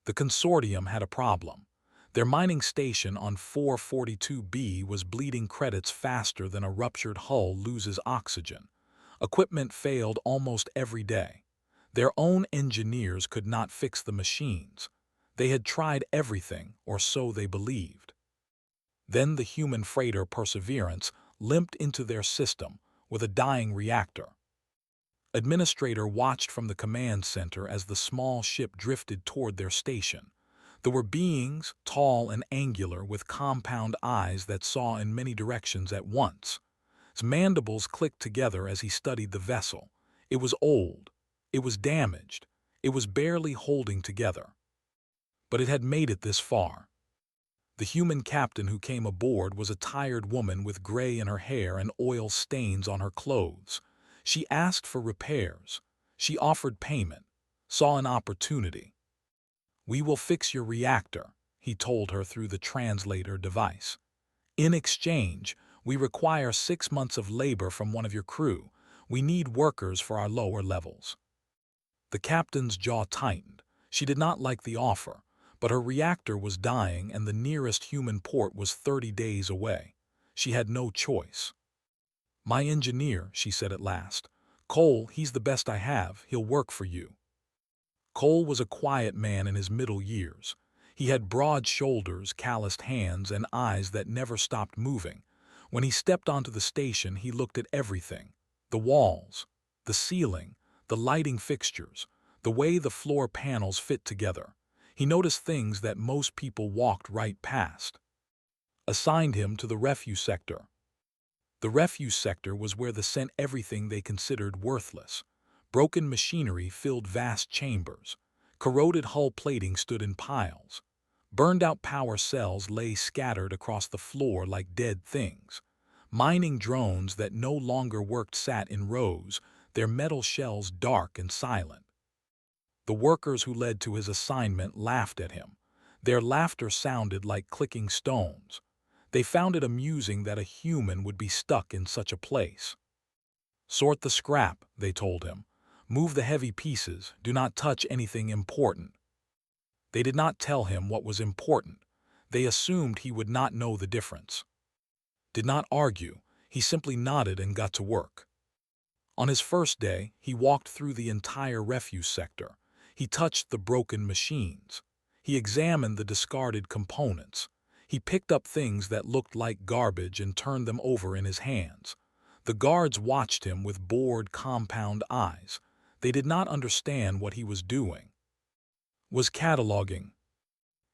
The consortium had a problem. Their mining station on 442B was bleeding credits faster than a ruptured hull loses oxygen. Equipment failed almost every day. Their own engineers could not fix the machines. They had tried everything, or so they believed. Then the human freighter Perseverance limped into their system with a dying reactor. Administrator watched from the command center as the small ship drifted toward their station. There were beings, tall and angular, with compound eyes that saw in many directions at once. His mandibles clicked together as he studied the vessel. It was old. It was damaged. It was barely holding together. But it had made it this far. The human captain who came aboard was a tired woman with gray in her hair and oil stains on her clothes. She asked for repairs. She offered payment, saw an opportunity. "We will fix your reactor," he told her through the translator device. "In exchange, we require 6 months of labor from one of your crew. We need workers for our lower levels." The captain's jaw tightened. She did not like the offer, but her reactor was dying and the nearest human port was 30 days away. She had no choice. "My engineer," she said at last. "Cole, he's the best I have. He'll work for you." Cole was a quiet man in his middle years. He had broad shoulders, calloused hands, and eyes that never stopped moving. When he stepped onto the station, he looked at everything: the walls, the ceiling, the lighting fixtures, the way the floor panels fit together. He noticed things that most people walked right past. Assigned him to the refuse sector. The refuse sector was where they sent everything they considered worthless. Broken machinery filled vast chambers. Corroded hull plating stood in piles. Burned-out power cells lay scattered across the floor like dead things. Mining drones that no longer worked sat in rows, their metal shells dark and silent. The workers who led to his assignment laughed at him. Their laughter sounded like clicking stones. They found it amusing that a human would be stuck in such a place. "Sort the scrap," they told him. "Move the heavy pieces. Do not touch anything important." They did not tell him what was important. They assumed he would not know the difference. Did not argue. He simply nodded and got to work. On his first day, he walked through the entire refuse sector. He touched the broken machines. He examined the discarded components. He picked up things that looked like garbage and turned them over in his hands. The guards watched him with bored, compound eyes. They did not understand what he was doing. Was cataloging.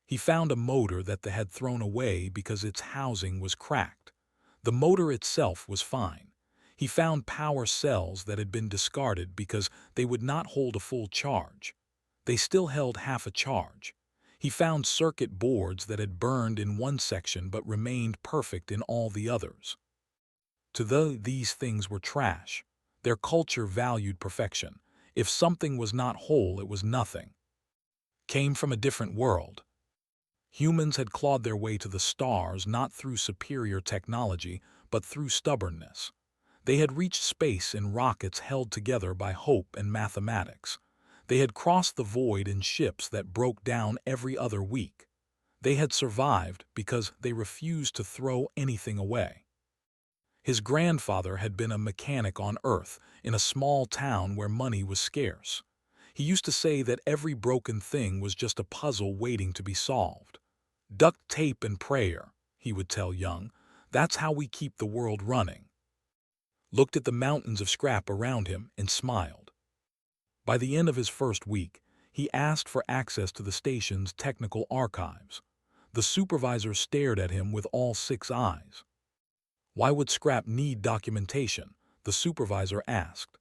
He found a motor that they had thrown away because its housing was cracked. The motor itself was fine. He found power cells that had been discarded because they would not hold a full charge. They still held half a charge. He found circuit boards that had burned in one section but remained perfect in all the others. These things were trash. Their culture valued perfection. If something was not whole, it was nothing. Came from a different world. Humans had clawed their way to the stars not through superior technology, but through stubbornness. They had reached space in rockets held together by hope and mathematics. They had crossed the void in ships that broke down every other week. They had survived because they refused to throw anything away. His grandfather had been a mechanic on Earth in a small town where money was scarce. He used to say that every broken thing was just a puzzle waiting to be solved. "Duct tape and prayer," he would tell Young. "That's how we keep the world running." Looked at the mountains of scrap around him and smiled. By the end of his first week, he asked for access to the station's technical archives. The supervisor stared at him with all 6 eyes. "Why would scrap need documentation?" the supervisor asked.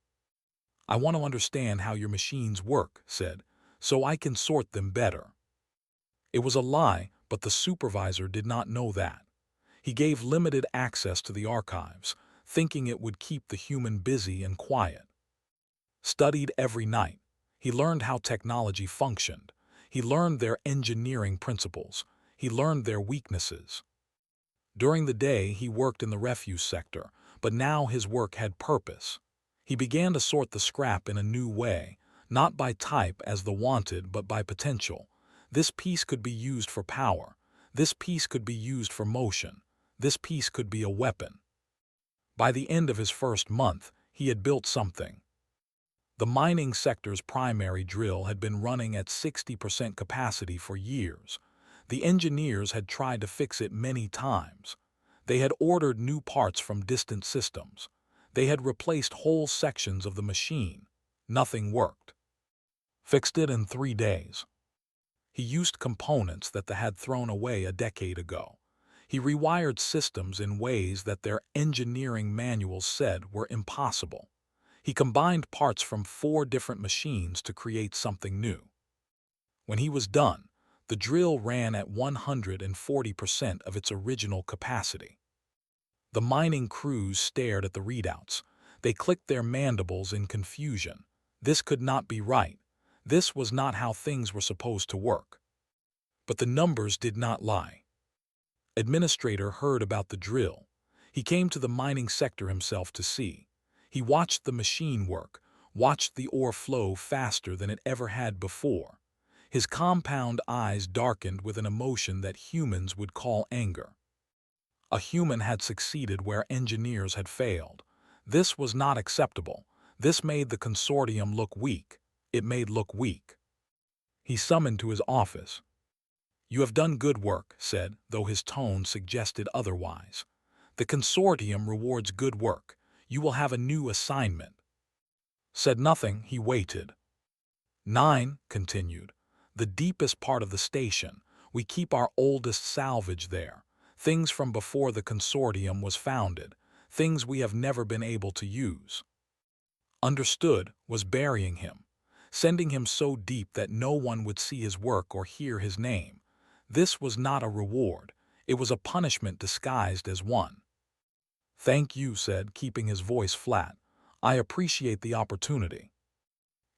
"I want to understand how your machines work," said, "so I can sort them better." It was a lie, but the supervisor did not know that. He gave limited access to the archives, thinking it would keep the human busy and quiet. Studied every night. He learned how technology functioned. He learned their engineering principles. He learned their weaknesses. During the day, he worked in the refuse sector, but now his work had purpose. He began to sort the scrap in a new way, not by type as the wanted, but by potential. This piece could be used for power. This piece could be used for motion. This piece could be a weapon. By the end of his first month, he had built something. The mining sector's primary drill had been running at 60% capacity for years. The engineers had tried to fix it many times. They had ordered new parts from distant systems. They had replaced whole sections of the machine. Nothing worked. Fixed it in 3 days. He used components that they had thrown away a decade ago. He rewired systems in ways that their engineering manuals said were impossible. He combined parts from 4 different machines to create something new. When he was done, the drill ran at 140% of its original capacity. The mining crews stared at the readouts. They clicked their mandibles in confusion. This could not be right. This was not how things were supposed to work. But the numbers did not lie. Administrator heard about the drill. He came to the mining sector himself to see. He watched the machine work, watched the ore flow faster than it ever had before. His compound eyes darkened with an emotion that humans would call anger. A human had succeeded where engineers had failed. This was not acceptable. This made the consortium look weak. It made look weak. He summoned to his office. "You have done good work," said, though his tone suggested otherwise. "The consortium rewards good work. You will have a new assignment." Said nothing, he waited. 9, continued. "The deepest part of the station. We keep our oldest salvage there. Things from before the consortium was founded. Things we have never been able to use." Understood was burying him, sending him so deep that no one would see his work or hear his name. This was not a reward. It was a punishment disguised as one. "Thank you," said, keeping his voice flat. "I appreciate the opportunity."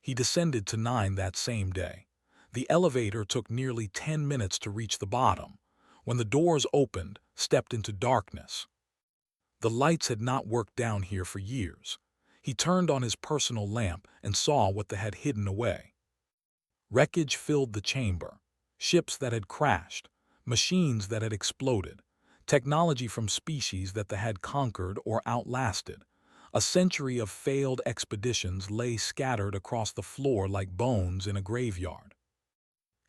He descended to 9 that same day. The elevator took nearly 10 minutes to reach the bottom. When the doors opened, stepped into darkness. The lights had not worked down here for years. He turned on his personal lamp and saw what they had hidden away. Wreckage filled the chamber. Ships that had crashed, machines that had exploded, technology from species that they had conquered or outlasted. A century of failed expeditions lay scattered across the floor like bones in a graveyard.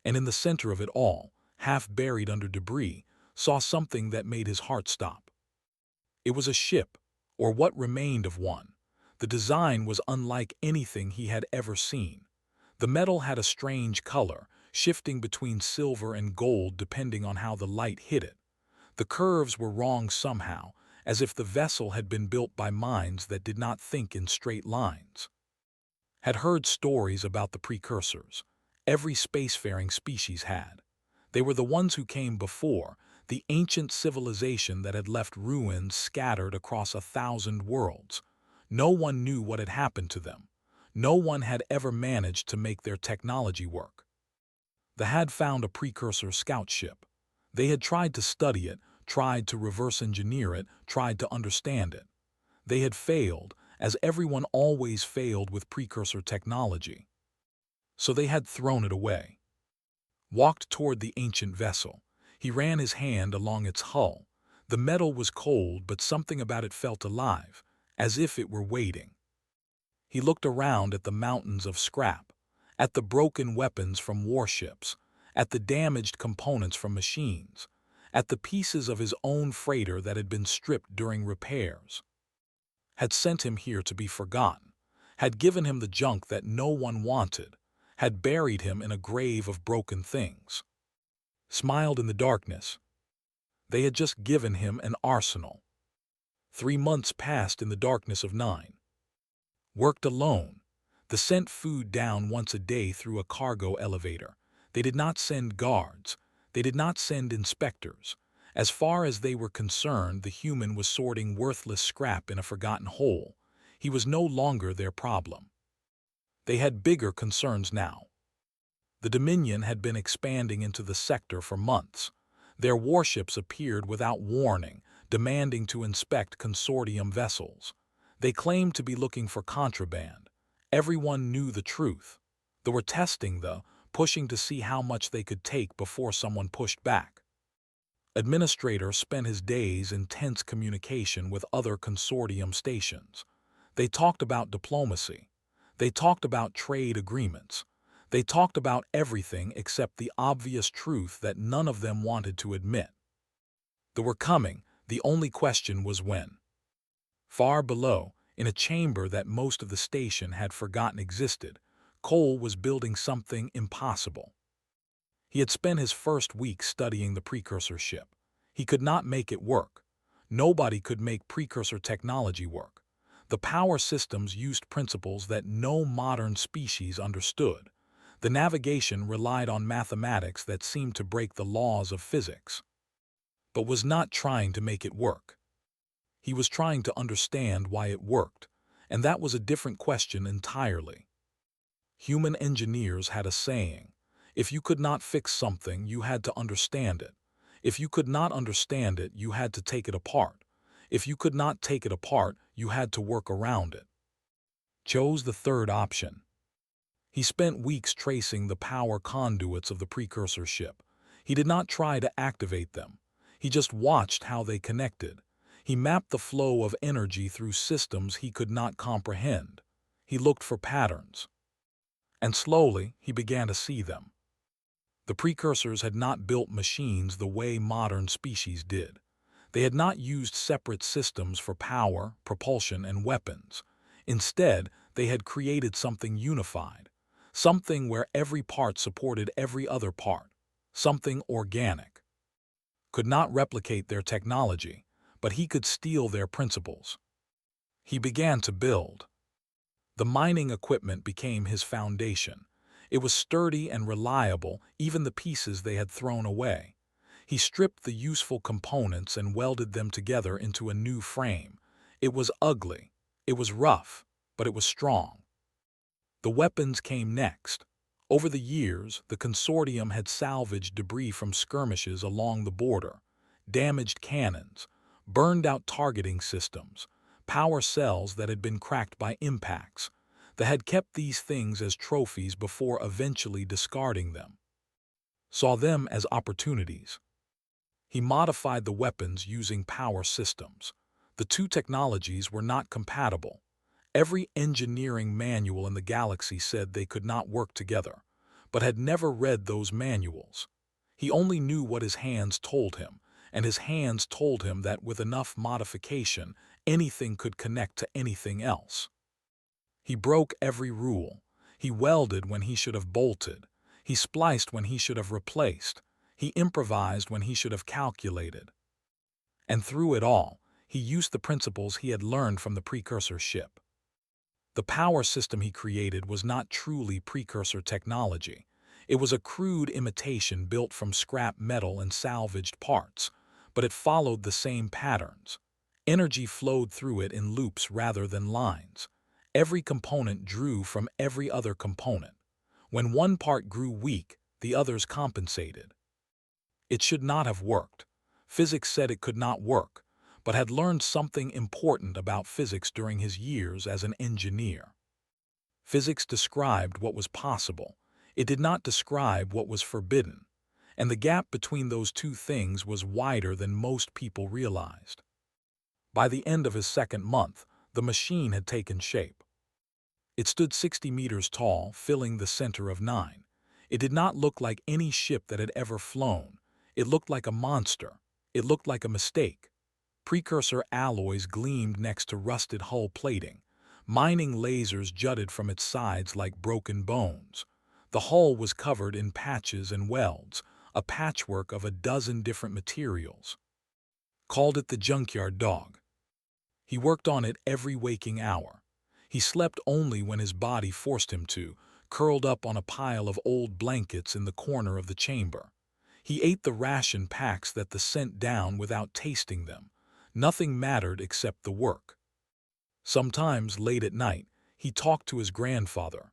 And in the center of it all, half buried under debris, saw something that made his heart stop. It was a ship, or what remained of one. The design was unlike anything he had ever seen. The metal had a strange color, shifting between silver and gold depending on how the light hit it. The curves were wrong somehow, as if the vessel had been built by minds that did not think in straight lines. Had heard stories about the precursors. Every spacefaring species had. They were the ones who came before, the ancient civilization that had left ruins scattered across 1,000 worlds. No one knew what had happened to them. No one had ever managed to make their technology work. They had found a precursor scout ship. They had tried to study it, tried to reverse engineer it, tried to understand it. They had failed, as everyone always failed with precursor technology. So they had thrown it away. Walked toward the ancient vessel. He ran his hand along its hull. The metal was cold, but something about it felt alive, as if it were waiting. He looked around at the mountains of scrap, at the broken weapons from warships, at the damaged components from machines, at the pieces of his own freighter that had been stripped during repairs. Had sent him here to be forgotten, had given him the junk that no one wanted, had buried him in a grave of broken things. Smiled in the darkness. They had just given him an arsenal. 3 months passed in the darkness of 9. Worked alone. They sent food down once a day through a cargo elevator. They did not send guards. They did not send inspectors. As far as they were concerned, the human was sorting worthless scrap in a forgotten hole. He was no longer their problem. They had bigger concerns now. The Dominion had been expanding into the sector for months. Their warships appeared without warning, demanding to inspect consortium vessels. They claimed to be looking for contraband. Everyone knew the truth. They were testing the pushing to see how much they could take before someone pushed back. Administrator spent his days in tense communication with other consortium stations. They talked about diplomacy. They talked about trade agreements. They talked about everything except the obvious truth that none of them wanted to admit. They were coming, the only question was when. Far below, in a chamber that most of the station had forgotten existed, Cole was building something impossible. He had spent his first week studying the precursor ship. He could not make it work. Nobody could make precursor technology work. The power systems used principles that no modern species understood. The navigation relied on mathematics that seemed to break the laws of physics, but was not trying to make it work. He was trying to understand why it worked, and that was a different question entirely. Human engineers had a saying: if you could not fix something, you had to understand it. If you could not understand it, you had to take it apart. If you could not take it apart, you had to work around it. Chose the third option. He spent weeks tracing the power conduits of the precursor ship. He did not try to activate them. He just watched how they connected. He mapped the flow of energy through systems he could not comprehend. He looked for patterns. And slowly, he began to see them. The precursors had not built machines the way modern species did. They had not used separate systems for power, propulsion, and weapons. Instead, they had created something unified, something where every part supported every other part, something organic. Could not replicate their technology, but he could steal their principles. He began to build. The mining equipment became his foundation. It was sturdy and reliable, even the pieces they had thrown away. He stripped the useful components and welded them together into a new frame. It was ugly, it was rough, but it was strong. The weapons came next. Over the years, the consortium had salvaged debris from skirmishes along the border, damaged cannons, burned out targeting systems, power cells that had been cracked by impacts. They had kept these things as trophies before eventually discarding them. Saw them as opportunities. He modified the weapons using power systems. The two technologies were not compatible. Every engineering manual in the galaxy said they could not work together, but had never read those manuals. He only knew what his hands told him, and his hands told him that with enough modification, anything could connect to anything else. He broke every rule. He welded when he should have bolted. He spliced when he should have replaced. He improvised when he should have calculated. And through it all, he used the principles he had learned from the precursor ship. The power system he created was not truly precursor technology. It was a crude imitation built from scrap metal and salvaged parts, but it followed the same patterns. Energy flowed through it in loops rather than lines. Every component drew from every other component. When one part grew weak, the others compensated. It should not have worked. Physics said it could not work, but had learned something important about physics during his years as an engineer. Physics described what was possible. It did not describe what was forbidden, and the gap between those two things was wider than most people realized. By the end of his second month, the machine had taken shape. It stood 60 meters tall, filling the center of 9. It did not look like any ship that had ever flown. It looked like a monster. It looked like a mistake. Precursor alloys gleamed next to rusted hull plating. Mining lasers jutted from its sides like broken bones. The hull was covered in patches and welds, a patchwork of a dozen different materials. Called it the junkyard dog. He worked on it every waking hour. He slept only when his body forced him to, curled up on a pile of old blankets in the corner of the chamber. He ate the ration packs that the sent down without tasting them. Nothing mattered except the work. Sometimes, late at night, he talked to his grandfather.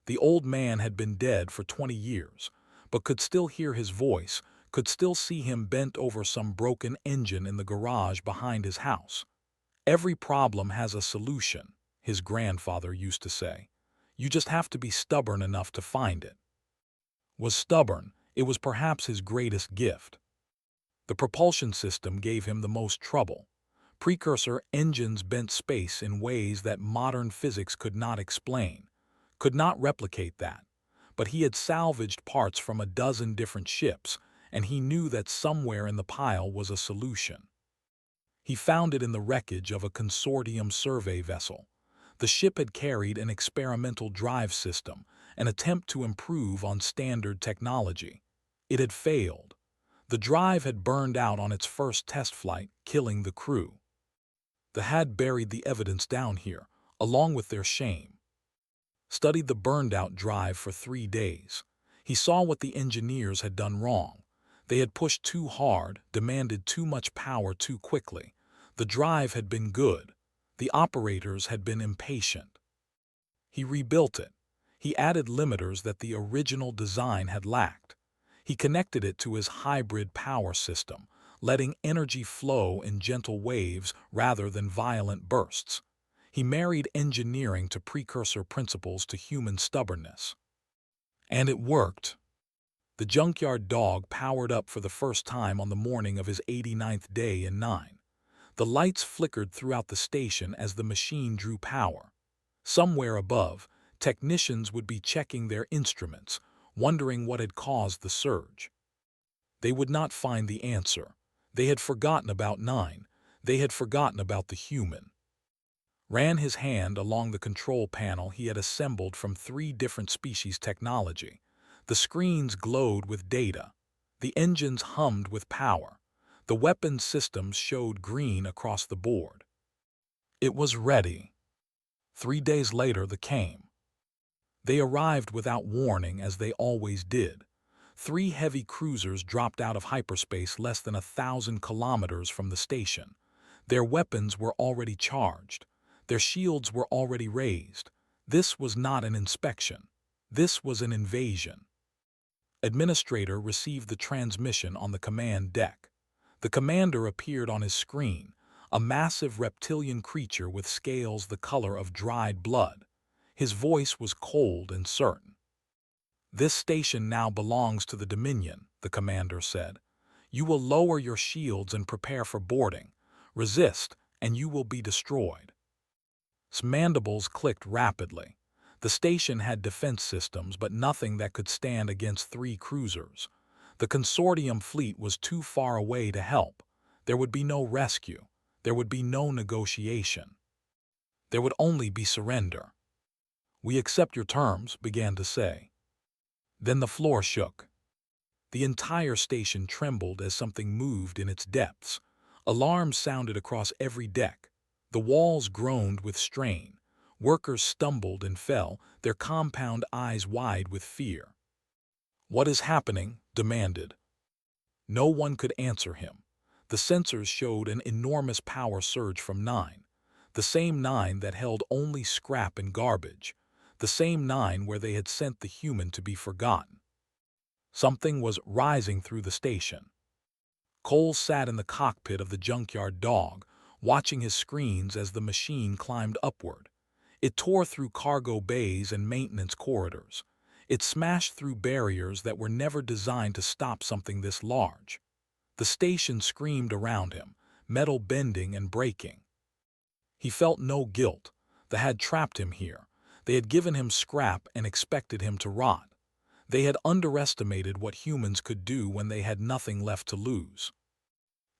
The old man had been dead for 20 years, but could still hear his voice, could still see him bent over some broken engine in the garage behind his house. Every problem has a solution, his grandfather used to say. You just have to be stubborn enough to find it. was stubborn. It was perhaps his greatest gift. The propulsion system gave him the most trouble. Precursor engines bent space in ways that modern physics could not explain, could not replicate that. But he had salvaged parts from a dozen different ships, and he knew that somewhere in the pile was a solution. He found it in the wreckage of a consortium survey vessel. The ship had carried an experimental drive system, an attempt to improve on standard technology. It had failed. The drive had burned out on its first test flight, killing the crew. The had buried the evidence down here, along with their shame. Studied the burned-out drive for 3 days. He saw what the engineers had done wrong. They had pushed too hard, demanded too much power too quickly. The drive had been good. The operators had been impatient. He rebuilt it. He added limiters that the original design had lacked. He connected it to his hybrid power system, letting energy flow in gentle waves rather than violent bursts. He married engineering to precursor principles to human stubbornness. And it worked. The junkyard dog powered up for the first time on the morning of his 89th day in 9. The lights flickered throughout the station as the machine drew power. Somewhere above, technicians would be checking their instruments, wondering what had caused the surge. They would not find the answer. They had forgotten about 9. They had forgotten about the human. Ran his hand along the control panel he had assembled from 3 different species technology. The screens glowed with data. The engines hummed with power. The weapons systems showed green across the board. It was ready. 3 days later, they came. They arrived without warning, as they always did. 3 heavy cruisers dropped out of hyperspace less than 1,000 kilometers from the station. Their weapons were already charged. Their shields were already raised. This was not an inspection. This was an invasion. Administrator received the transmission on the command deck. The commander appeared on his screen, a massive reptilian creature with scales the color of dried blood. His voice was cold and certain. "This station now belongs to the Dominion," the commander said. "You will lower your shields and prepare for boarding. Resist, and you will be destroyed." Mandibles clicked rapidly. The station had defense systems, but nothing that could stand against 3 cruisers. The consortium fleet was too far away to help. There would be no rescue. There would be no negotiation. There would only be surrender. "We accept your terms," began to say. Then the floor shook. The entire station trembled as something moved in its depths. Alarms sounded across every deck. The walls groaned with strain. Workers stumbled and fell, their compound eyes wide with fear. "What is happening?" demanded. No one could answer him. The sensors showed an enormous power surge from 9. The same 9 that held only scrap and garbage. The same 9 where they had sent the human to be forgotten. Something was rising through the station. Cole sat in the cockpit of the junkyard dog, watching his screens as the machine climbed upward. It tore through cargo bays and maintenance corridors. It smashed through barriers that were never designed to stop something this large. The station screamed around him, metal bending and breaking. He felt no guilt. They had trapped him here. They had given him scrap and expected him to rot. They had underestimated what humans could do when they had nothing left to lose.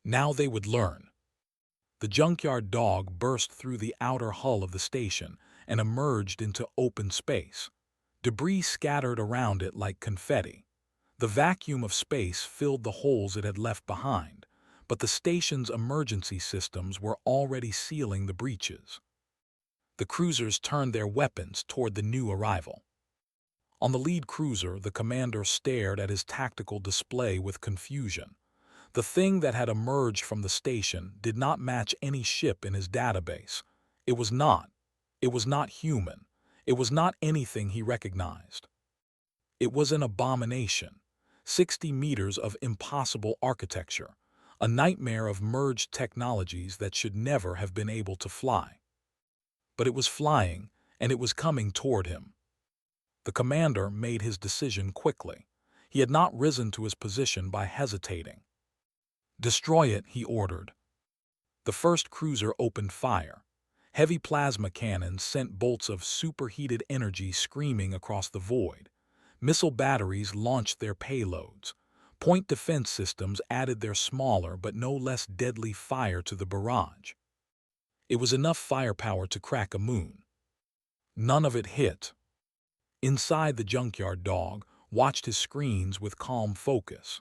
Now they would learn. The junkyard dog burst through the outer hull of the station and emerged into open space. Debris scattered around it like confetti. The vacuum of space filled the holes it had left behind, but the station's emergency systems were already sealing the breaches. The cruisers turned their weapons toward the new arrival. On the lead cruiser, the commander stared at his tactical display with confusion. The thing that had emerged from the station did not match any ship in his database. It was not. It was not human. It was not anything he recognized. It was an abomination. 60 meters of impossible architecture, a nightmare of merged technologies that should never have been able to fly. But it was flying, and it was coming toward him. The commander made his decision quickly. He had not risen to his position by hesitating. "Destroy it," he ordered. The first cruiser opened fire. Heavy plasma cannons sent bolts of superheated energy screaming across the void. Missile batteries launched their payloads. Point defense systems added their smaller but no less deadly fire to the barrage. It was enough firepower to crack a moon. None of it hit. Inside, the junkyard dog watched his screens with calm focus.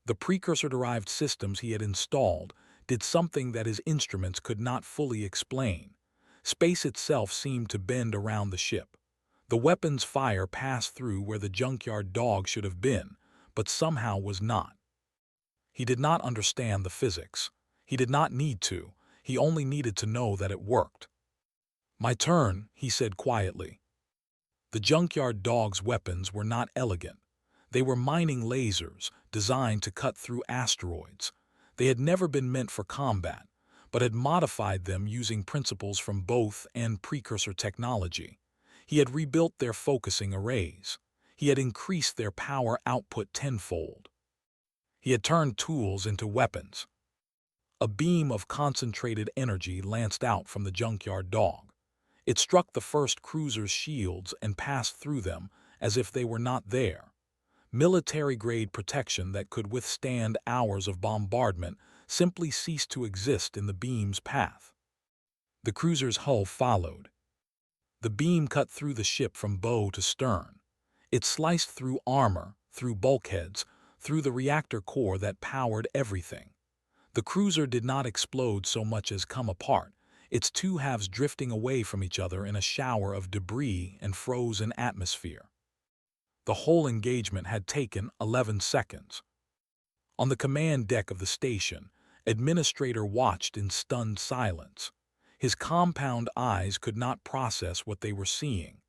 The precursor-derived systems he had installed did something that his instruments could not fully explain. Space itself seemed to bend around the ship. The weapon's fire passed through where the junkyard dog should have been, but somehow was not. He did not understand the physics. He did not need to. He only needed to know that it worked. "My turn," he said quietly. The junkyard dog's weapons were not elegant. They were mining lasers designed to cut through asteroids. They had never been meant for combat, but had modified them using principles from both and precursor technology. He had rebuilt their focusing arrays. He had increased their power output tenfold. He had turned tools into weapons. A beam of concentrated energy lanced out from the junkyard dog. It struck the first cruiser's shields and passed through them as if they were not there. Military-grade protection that could withstand hours of bombardment simply ceased to exist in the beam's path. The cruiser's hull followed. The beam cut through the ship from bow to stern. It sliced through armor, through bulkheads, through the reactor core that powered everything. The cruiser did not explode so much as come apart, its two halves drifting away from each other in a shower of debris and frozen atmosphere. The whole engagement had taken 11 seconds. On the command deck of the station, Administrator watched in stunned silence. His compound eyes could not process what they were seeing.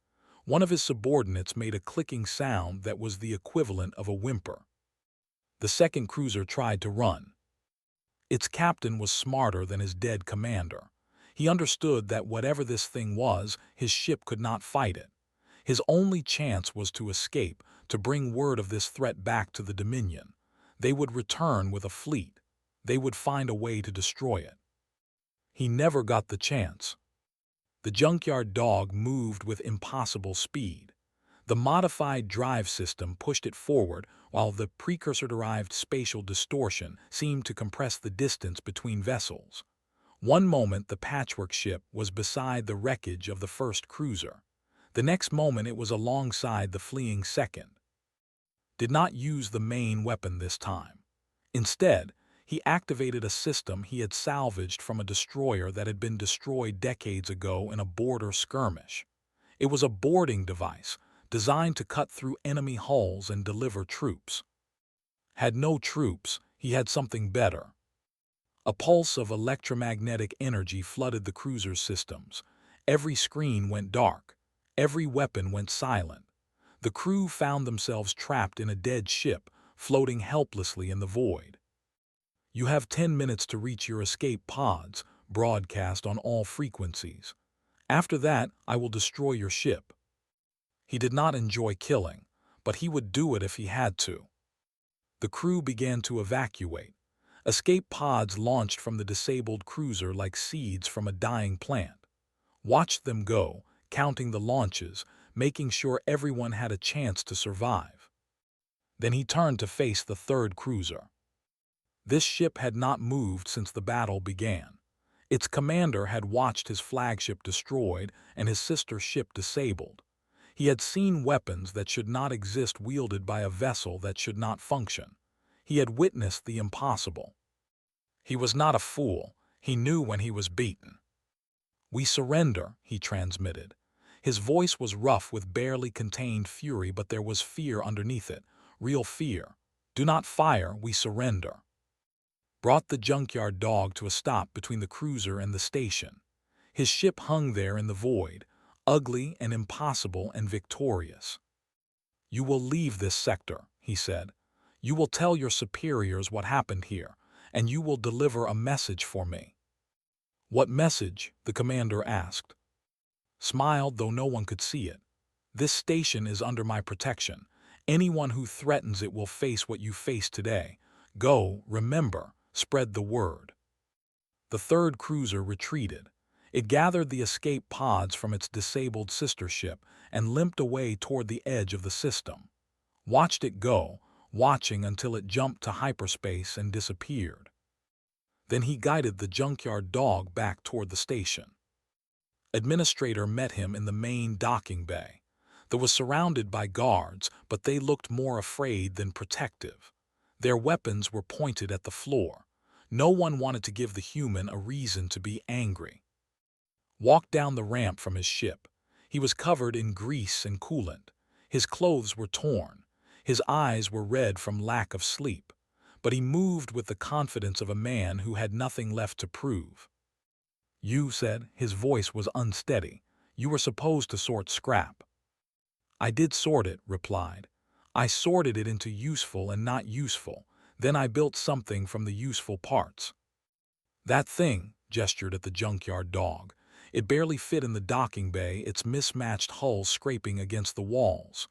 One of his subordinates made a clicking sound that was the equivalent of a whimper. The second cruiser tried to run. Its captain was smarter than his dead commander. He understood that whatever this thing was, his ship could not fight it. His only chance was to escape, to bring word of this threat back to the Dominion. They would return with a fleet. They would find a way to destroy it. He never got the chance. The junkyard dog moved with impossible speed. The modified drive system pushed it forward, while the precursor-derived spatial distortion seemed to compress the distance between vessels. One moment the patchwork ship was beside the wreckage of the first cruiser. The next moment it was alongside the fleeing second. Did not use the main weapon this time. Instead, he activated a system he had salvaged from a destroyer that had been destroyed decades ago in a border skirmish. It was a boarding device designed to cut through enemy hulls and deliver troops. Had no troops, he had something better. A pulse of electromagnetic energy flooded the cruiser's systems. Every screen went dark. Every weapon went silent. The crew found themselves trapped in a dead ship, floating helplessly in the void. "You have 10 minutes to reach your escape pods," broadcast on all frequencies. "After that, I will destroy your ship." He did not enjoy killing, but he would do it if he had to. The crew began to evacuate. Escape pods launched from the disabled cruiser like seeds from a dying plant. Watched them go, counting the launches, making sure everyone had a chance to survive. Then he turned to face the third cruiser. This ship had not moved since the battle began. Its commander had watched his flagship destroyed and his sister ship disabled. He had seen weapons that should not exist wielded by a vessel that should not function. He had witnessed the impossible. He was not a fool. He knew when he was beaten. "We surrender," he transmitted. His voice was rough with barely contained fury, but there was fear underneath it. Real fear. "Do not fire, we surrender." Brought the junkyard dog to a stop between the cruiser and the station. His ship hung there in the void, ugly and impossible and victorious. "You will leave this sector," he said. "You will tell your superiors what happened here, and you will deliver a message for me." "What message?" the commander asked. Smiled, though no one could see it. "This station is under my protection. Anyone who threatens it will face what you face today. Go, remember, spread the word. The third cruiser retreated. It gathered the escape pods from its disabled sister ship and limped away toward the edge of the system. Watched it go, watching until it jumped to hyperspace and disappeared. Then he guided the junkyard dog back toward the station. Administrator met him in the main docking bay. They was surrounded by guards, but they looked more afraid than protective. Their weapons were pointed at the floor. No one wanted to give the human a reason to be angry. Walked down the ramp from his ship. He was covered in grease and coolant. His clothes were torn. His eyes were red from lack of sleep. But he moved with the confidence of a man who had nothing left to prove. "You said," his voice was unsteady, "you were supposed to sort scrap." "I did sort it," replied. "I sorted it into useful and not useful. Then I built something from the useful parts." "That thing," gestured at the junkyard dog. It barely fit in the docking bay, its mismatched hull scraping against the walls.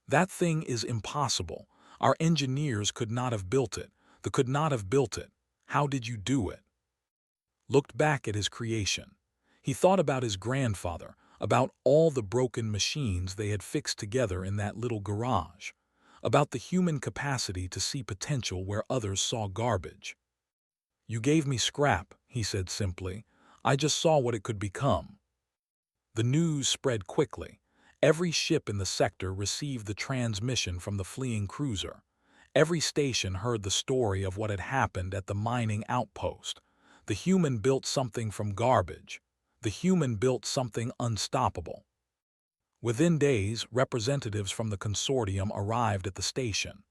"That thing is impossible. Our engineers could not have built it. They could not have built it. How did you do it?" Looked back at his creation. He thought about his grandfather, about all the broken machines they had fixed together in that little garage, about the human capacity to see potential where others saw garbage. "You gave me scrap," he said simply. "I just saw what it could become." The news spread quickly. Every ship in the sector received the transmission from the fleeing cruiser. Every station heard the story of what had happened at the mining outpost. The human built something from garbage. The human built something unstoppable. Within days, representatives from the consortium arrived at the station.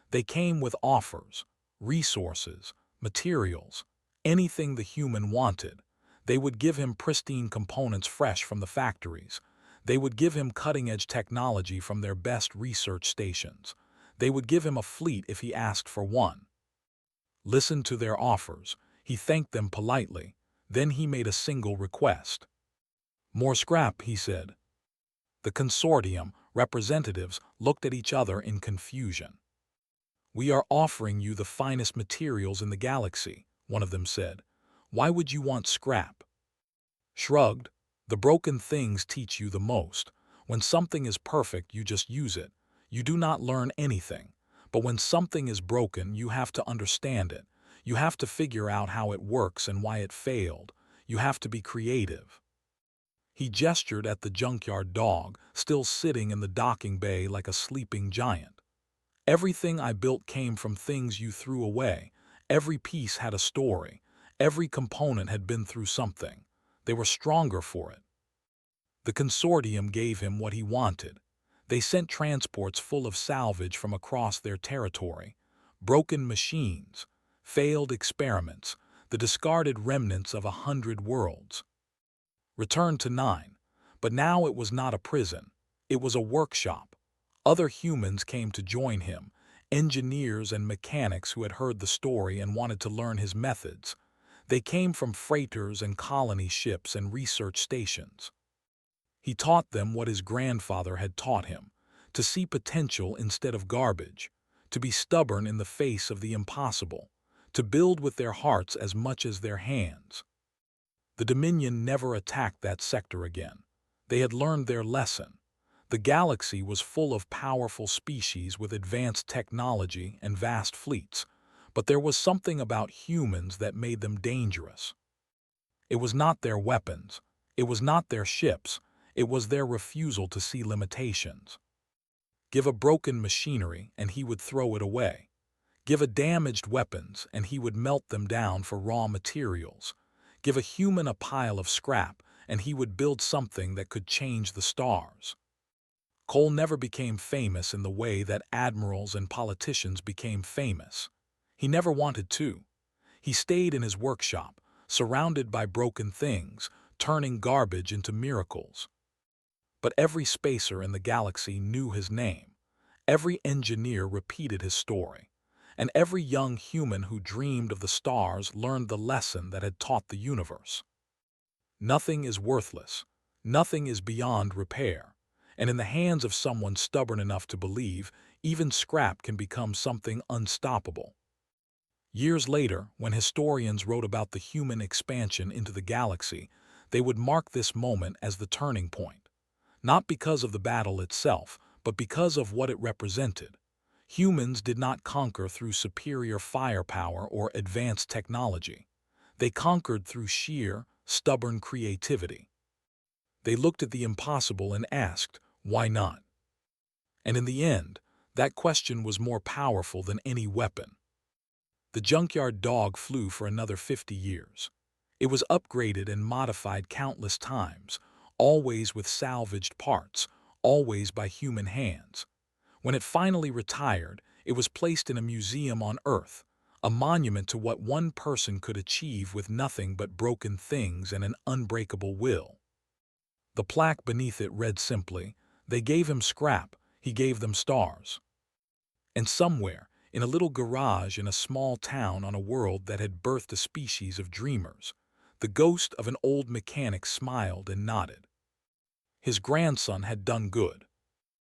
They came with offers, resources, materials, anything the human wanted. They would give him pristine components fresh from the factories. They would give him cutting-edge technology from their best research stations. They would give him a fleet if he asked for one. Listened to their offers. He thanked them politely. Then he made a single request. "More scrap," he said. The consortium representatives looked at each other in confusion. "We are offering you the finest materials in the galaxy," one of them said. "Why would you want scrap?" Shrugged. "The broken things teach you the most. When something is perfect, you just use it. You do not learn anything. But when something is broken, you have to understand it. You have to figure out how it works and why it failed. You have to be creative." He gestured at the junkyard dog, still sitting in the docking bay like a sleeping giant. "Everything I built came from things you threw away. Every piece had a story. Every component had been through something. They were stronger for it." The consortium gave him what he wanted. They sent transports full of salvage from across their territory. Broken machines, failed experiments, the discarded remnants of 100 worlds. Returned to 9. But now it was not a prison. It was a workshop. Other humans came to join him, engineers and mechanics who had heard the story and wanted to learn his methods. They came from freighters and colony ships and research stations. He taught them what his grandfather had taught him, to see potential instead of garbage, to be stubborn in the face of the impossible, to build with their hearts as much as their hands. The Dominion never attacked that sector again. They had learned their lesson. The galaxy was full of powerful species with advanced technology and vast fleets, but there was something about humans that made them dangerous. It was not their weapons. It was not their ships. It was their refusal to see limitations. Give a broken machinery and he would throw it away. Give a damaged weapons and he would melt them down for raw materials. Give a human a pile of scrap and he would build something that could change the stars. Cole never became famous in the way that admirals and politicians became famous. He never wanted to. He stayed in his workshop, surrounded by broken things, turning garbage into miracles. But every spacer in the galaxy knew his name. Every engineer repeated his story. And every young human who dreamed of the stars learned the lesson that had taught the universe. Nothing is worthless. Nothing is beyond repair. And in the hands of someone stubborn enough to believe, Even scrap can become something unstoppable. Years later, when historians wrote about the human expansion into the galaxy, they would mark this moment as the turning point. Not because of the battle itself, but because of what it represented. Humans did not conquer through superior firepower or advanced technology. They conquered through sheer, stubborn creativity. They looked at the impossible and asked, why not? And in the end, that question was more powerful than any weapon. The junkyard dog flew for another 50 years. It was upgraded and modified countless times, always with salvaged parts, always by human hands. When it finally retired, it was placed in a museum on Earth, a monument to what one person could achieve with nothing but broken things and an unbreakable will. The plaque beneath it read simply, "They gave him scrap, he gave them stars." And somewhere, in a little garage in a small town on a world that had birthed a species of dreamers, the ghost of an old mechanic smiled and nodded. His grandson had done good.